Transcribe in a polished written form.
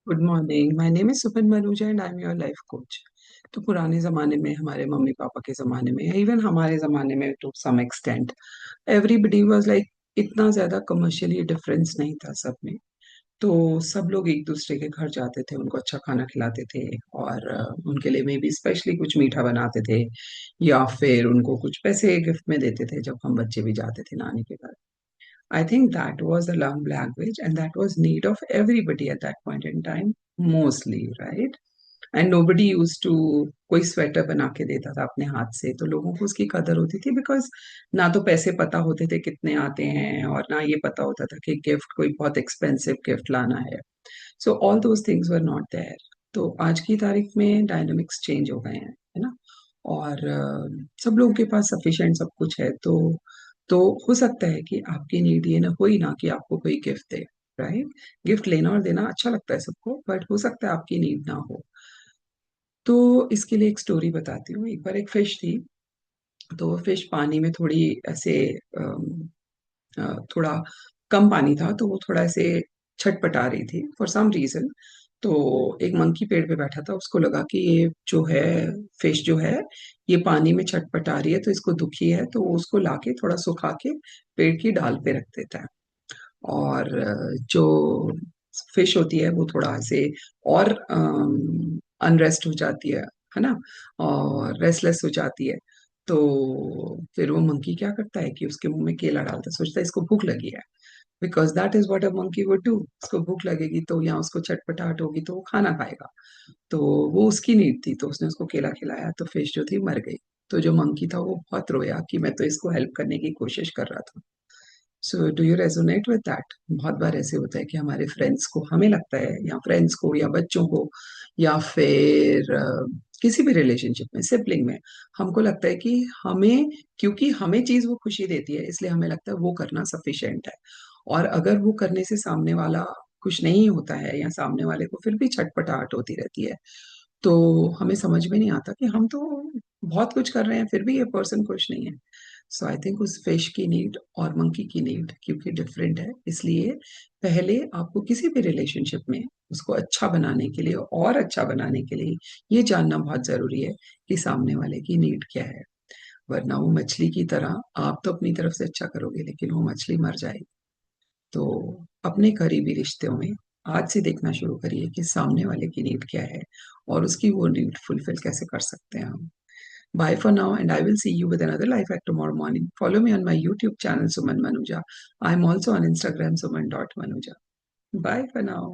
Good morning. My name is Supan Manuja and I am your life coach. तो पुराने ज़माने में, हमारे मम्मी पापा के ज़माने में, इवन हमारे ज़माने में to some extent, everybody was like, इतना ज़्यादा कमर्शियली डिफरेंस नहीं था सब में। तो सब लोग एक दूसरे के घर जाते थे, उनको अच्छा खाना खिलाते थे और उनके लिए मे बी स्पेशली कुछ मीठा बनाते थे, या फिर उनको कुछ पैसे गिफ्ट में देते थे जब हम बच्चे भी जाते थे नानी के घर। I think that was a love language, and that was need of everybody at that point in time, mostly, right? And nobody used to कोई स्वेटर बना के देता था अपने हाथ से, तो लोगों को उसकी कदर होती थी, बिकॉज ना तो पैसे पता होते थे कितने आते हैं, और ना ये पता होता था कि गिफ्ट कोई बहुत एक्सपेंसिव गिफ्ट लाना है। So all those things were not there. तो आज की तारीख में डायनामिक्स चेंज हो गए हैं, है ना। और सब लोगों के पास सफिशिएंट सब कुछ है, तो हो सकता है कि आपकी नीड ये ना हो ही ना कि आपको कोई गिफ्ट दे, राइट। गिफ्ट लेना और देना अच्छा लगता है सबको, बट हो सकता है आपकी नीड ना हो। तो इसके लिए एक स्टोरी बताती हूँ। एक बार एक फिश थी। तो वो फिश पानी में थोड़ी ऐसे थोड़ा कम पानी था, तो वो थोड़ा ऐसे छटपटा रही थी फॉर सम रीजन। तो एक मंकी पेड़ पे बैठा था, उसको लगा कि ये जो है, फिश जो है, ये पानी में छटपटा रही है तो इसको दुखी है, तो वो उसको लाके थोड़ा सुखा के पेड़ की डाल पे रख देता है। और जो फिश होती है वो थोड़ा ऐसे और अनरेस्ट हो जाती है ना, और रेस्टलेस हो जाती है। तो फिर वो मंकी क्या करता है कि उसके मुंह में केला डालता है, सोचता है इसको भूख लगी है, because that is what a monkey would do. उसको भूख लगेगी तो, या उसको चटपटाहट होगी तो वो खाना खाएगा। तो वो उसकी नीड थी, तो उसने उसको केला खिलाया, तो फिश जो थी मर गई। तो जो मंकी था वो बहुत रोया कि मैं तो इसको हेल्प करने की कोशिश कर रहा था। So do you resonate with that? बहुत बार ऐसे होता है कि हमारे फ्रेंड्स को, हमें लगता है, या फ्रेंड्स को या बच्चों को, या फिर किसी भी रिलेशनशिप में, सिबलिंग में, हमको लगता है कि हमें, क्योंकि हमें चीज वो खुशी देती है, इसलिए हमें लगता है वो करना सफिशिएंट है। और अगर वो करने से सामने वाला खुश नहीं होता है, या सामने वाले को फिर भी छटपटाहट होती रहती है, तो हमें समझ में नहीं आता कि हम तो बहुत कुछ कर रहे हैं फिर भी ये पर्सन खुश नहीं है। सो आई थिंक उस फिश की नीड और मंकी की नीड क्योंकि डिफरेंट है, इसलिए पहले आपको किसी भी रिलेशनशिप में उसको अच्छा बनाने के लिए, और अच्छा बनाने के लिए, ये जानना बहुत जरूरी है कि सामने वाले की नीड क्या है। वरना वो मछली की तरह, आप तो अपनी तरफ से अच्छा करोगे लेकिन वो मछली मर जाएगी। तो अपने करीबी रिश्तों में आज से देखना शुरू करिए कि सामने वाले की नीड क्या है, और उसकी वो नीड फुलफिल कैसे कर सकते हैं हम। Bye for now, and I will see you with another life hack tomorrow morning. Follow me on my YouTube channel, Suman Manuja. I'm also on Instagram, suman.manuja. Bye for now.